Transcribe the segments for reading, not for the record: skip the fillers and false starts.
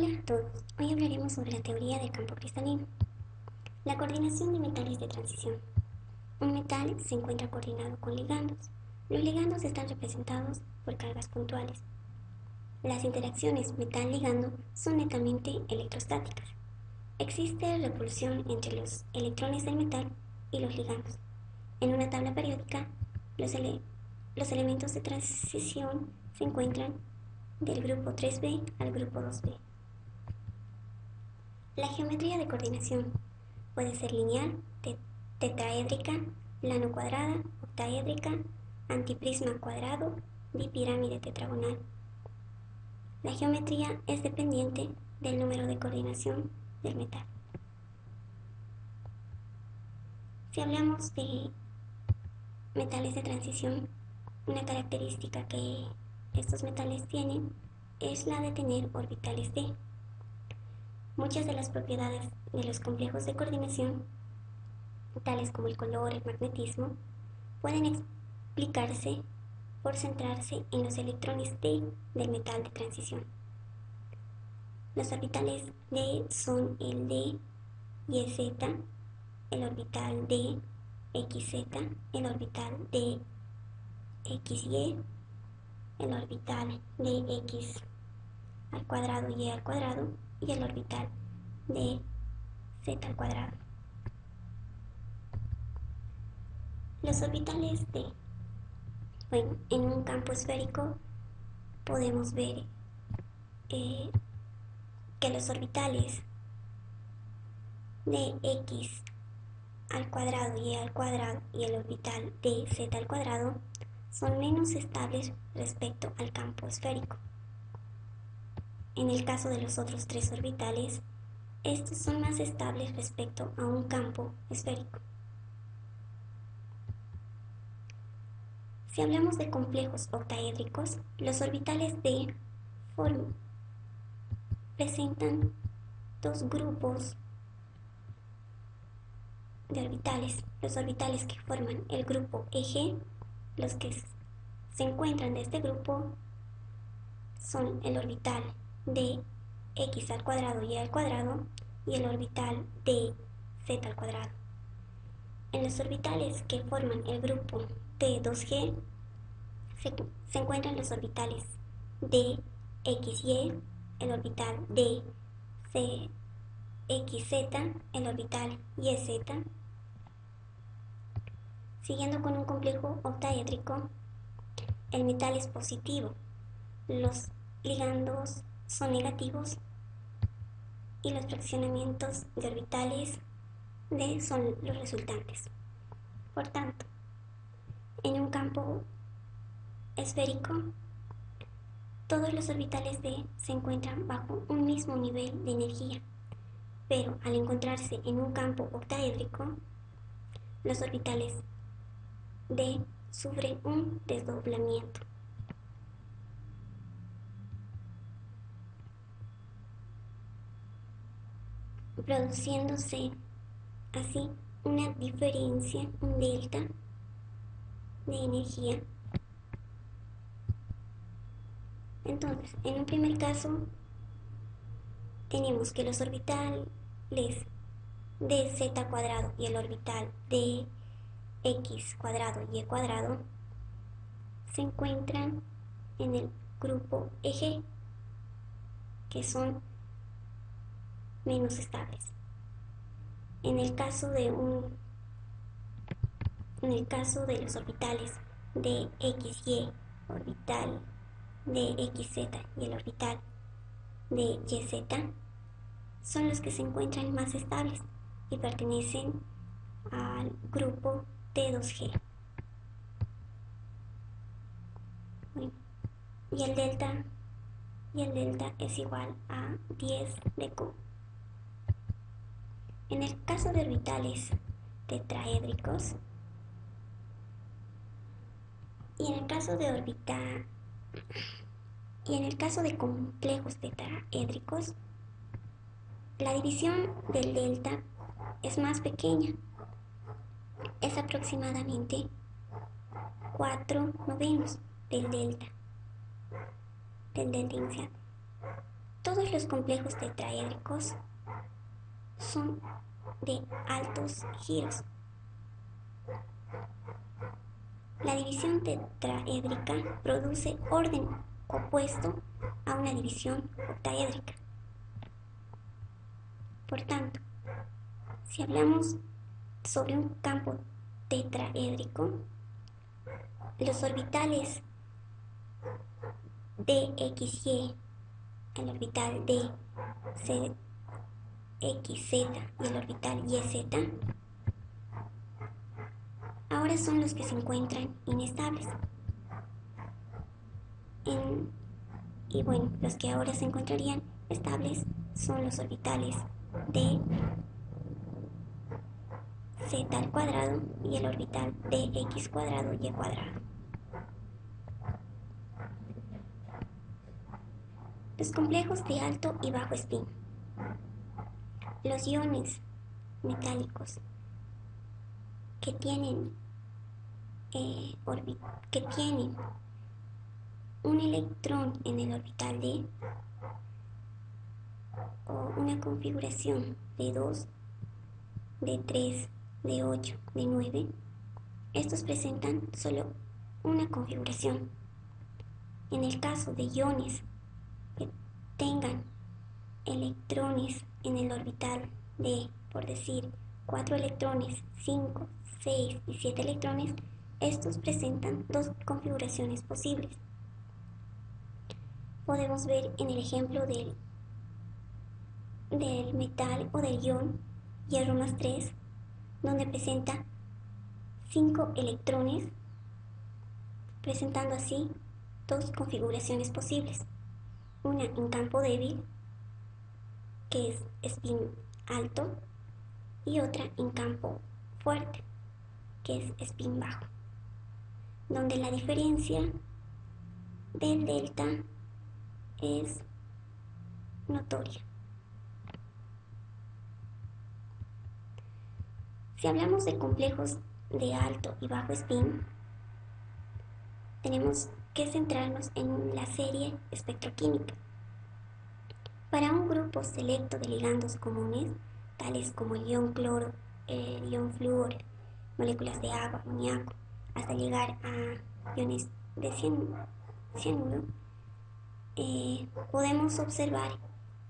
Hola a todos, hoy hablaremos sobre la teoría del campo cristalino. La coordinación de metales de transición. Un metal se encuentra coordinado con ligandos. Los ligandos están representados por cargas puntuales. Las interacciones metal-ligando son netamente electrostáticas. Existe repulsión entre los electrones del metal y los ligandos. En una tabla periódica, los elementos de transición se encuentran del grupo 3B al grupo 2B. La geometría de coordinación puede ser lineal, tetraédrica, plano cuadrada, octaédrica, antiprisma cuadrado, bipirámide tetragonal. La geometría es dependiente del número de coordinación del metal. Si hablamos de metales de transición, una característica que estos metales tienen es la de tener orbitales d. Muchas de las propiedades de los complejos de coordinación, tales como el color, el magnetismo, pueden explicarse por centrarse en los electrones d del metal de transición. Los orbitales d son el d YZ, el orbital d XZ, el orbital d XY, el orbital de x al cuadrado y al cuadrado y el orbital de z al cuadrado. Los orbitales en un campo esférico podemos ver que los orbitales de x al cuadrado y el orbital de z al cuadrado son menos estables respecto al campo esférico. En el caso de los otros tres orbitales, estos son más estables respecto a un campo esférico. Si hablamos de complejos octaédricos, los orbitales d presentan dos grupos de orbitales. Los orbitales que forman el grupo eje, los que se encuentran de este grupo son el orbital de x al cuadrado y al cuadrado y el orbital de z al cuadrado. En los orbitales que forman el grupo T2G se encuentran los orbitales de XY, el orbital de XZ, el orbital YZ. Siguiendo con un complejo octaédrico, el metal es positivo, los ligandos son negativos y los fraccionamientos de orbitales d son los resultantes. Por tanto, en un campo esférico, todos los orbitales d se encuentran bajo un mismo nivel de energía, pero al encontrarse en un campo octaédrico, los orbitales d sufren un desdoblamiento. Produciéndose así una diferencia, un delta de energía. Entonces, en un primer caso, tenemos que los orbitales de z cuadrado y el orbital de x cuadrado y cuadrado se encuentran en el grupo eje, que son menos estables. En el caso de los orbitales de XY, orbital de XZ y el orbital de YZ, son los que se encuentran más estables y pertenecen al grupo T2G. Bueno, y el delta es igual a 10 de Q. En el caso de orbitales tetraédricos y en el caso de complejos tetraédricos, la división del delta es más pequeña, es aproximadamente 4/9 del delta inicial. Todos los complejos tetraédricos son de altos giros. La división tetraédrica produce orden opuesto a una división octaédrica. Por tanto, si hablamos sobre un campo tetraédrico, los orbitales DXY, el orbital DXZ y el orbital YZ, ahora son los que se encuentran inestables. Y bueno, los que ahora se encontrarían estables son los orbitales de z al cuadrado y el orbital de x cuadrado y cuadrado. Los complejos de alto y bajo spin. Los iones metálicos que tienen un electrón en el orbital D o una configuración de 2, de 3, de 8, de 9, estos presentan solo una configuración. En el caso de iones que tengan electrones en el orbital D, por decir 4 electrones, 5, 6 y 7 electrones, estos presentan dos configuraciones posibles. Podemos ver en el ejemplo del metal o del ion hierro más 3, donde presenta 5 electrones, presentando así dos configuraciones posibles. Una en campo débil, que es spin alto, y otra en campo fuerte, que es spin bajo, donde la diferencia del delta es notoria. Si hablamos de complejos de alto y bajo spin, tenemos que centrarnos en la serie espectroquímica. Para un grupo selecto de ligandos comunes, tales como el ion cloro, el ion flúor, moléculas de agua, amoníaco, hasta llegar a iones de cianuro, podemos observar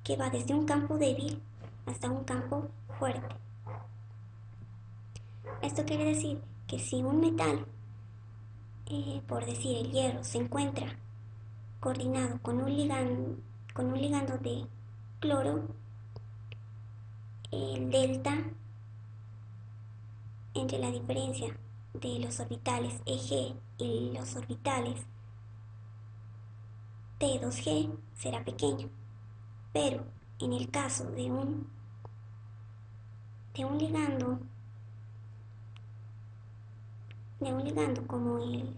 que va desde un campo débil hasta un campo fuerte. Esto quiere decir que si un metal, por decir el hierro, se encuentra coordinado con un ligando de cloro, el delta entre la diferencia de los orbitales EG y los orbitales T2G será pequeño, pero en el caso de un ligando como el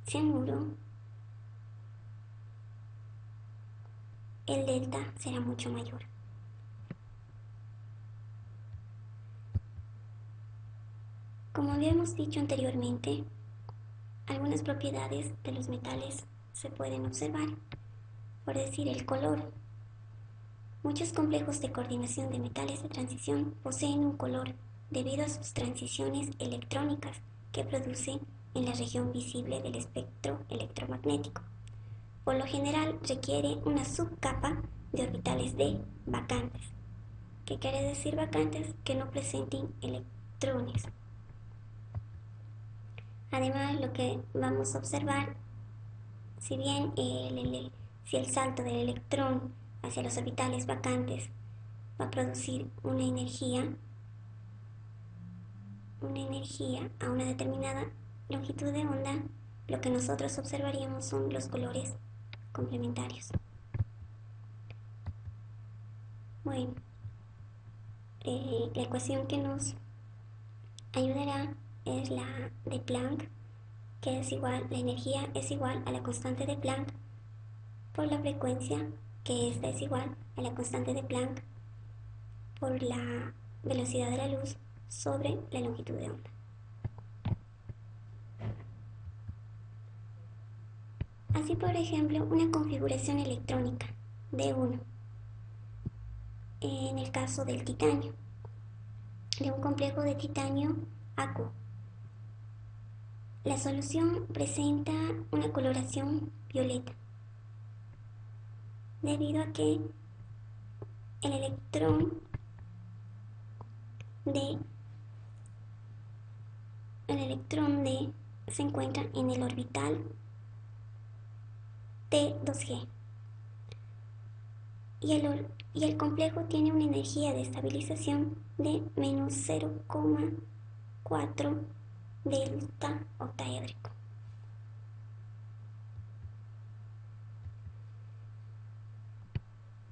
cianuro, el delta será mucho mayor. Como habíamos dicho anteriormente, algunas propiedades de los metales se pueden observar, por decir el color. Muchos complejos de coordinación de metales de transición poseen un color debido a sus transiciones electrónicas que producen en la región visible del espectro electromagnético. Por lo general requiere una subcapa de orbitales D vacantes. ¿Qué quiere decir vacantes? Que no presenten electrones. Además, lo que vamos a observar, si bien si el salto del electrón hacia los orbitales vacantes va a producir una energía a una determinada longitud de onda, lo que nosotros observaríamos son los colores complementarios. Bueno, la ecuación que nos ayudará es la de Planck, que es igual, la energía es igual a la constante de Planck por la frecuencia, que esta es igual a la constante de Planck por la velocidad de la luz sobre la longitud de onda. Así, por ejemplo, una configuración electrónica de 1, en el caso del titanio, de un complejo de titanio acuoso. La solución presenta una coloración violeta, debido a que el electrón D se encuentra en el orbital T2G y el complejo tiene una energía de estabilización de menos 0,4 delta octaédrico.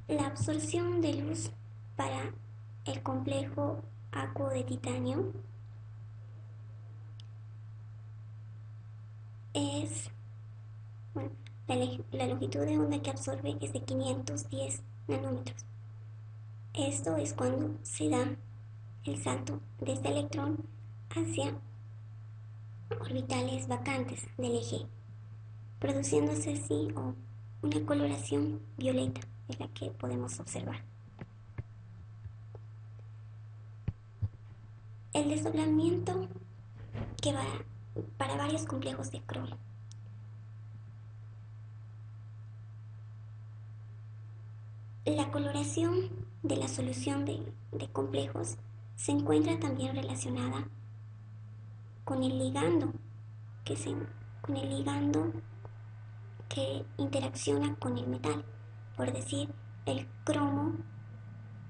La absorción de luz para el complejo acuoso de titanio es, bueno, la longitud de onda que absorbe es de 510 nanómetros. Esto es cuando se da el salto de este electrón hacia orbitales vacantes del eje, produciéndose así una coloración violeta, es la que podemos observar. El desdoblamiento que va para varios complejos de Kroll. La coloración de la solución de complejos se encuentra también relacionada con el ligando que interacciona con el metal. Por decir, el cromo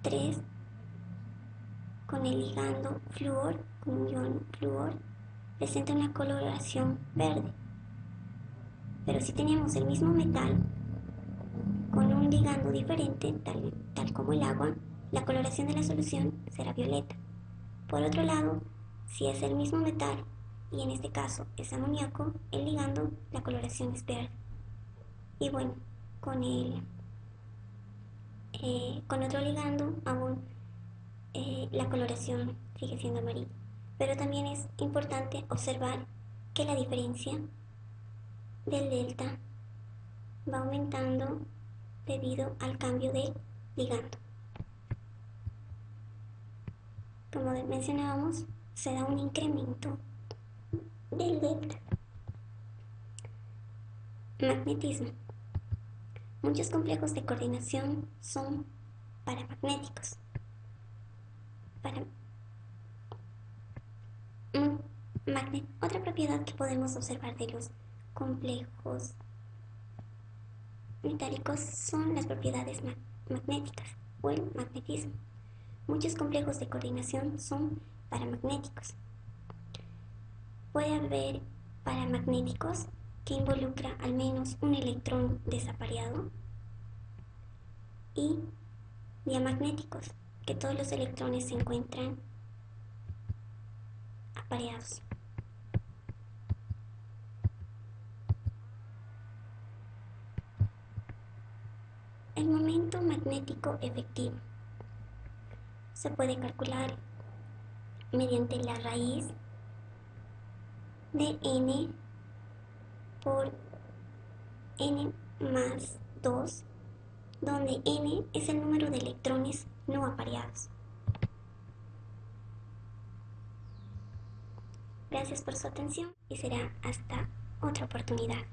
3 con el ligando flúor, con un ion flúor, presenta una coloración verde. Pero si tenemos el mismo metal con un ligando diferente, tal como el agua, la coloración de la solución será violeta. Por otro lado, si es el mismo metal, y en este caso es amoníaco, el ligando, la coloración es verde. Y bueno, con otro ligando aún la coloración sigue siendo amarilla. Pero también es importante observar que la diferencia del delta va aumentando debido al cambio de ligando. Como mencionábamos, se da un incremento del delta. Magnetismo. Muchos complejos de coordinación son paramagnéticos. Otra propiedad que podemos observar de los complejos metálicos son las propiedades magnéticas o el magnetismo. Muchos complejos de coordinación son paramagnéticos. Puede haber paramagnéticos que involucra al menos un electrón desapareado y diamagnéticos, que todos los electrones se encuentran apareados. El momento magnético efectivo se puede calcular mediante la raíz de n por n más 2, donde n es el número de electrones no apareados. Gracias por su atención y será hasta otra oportunidad.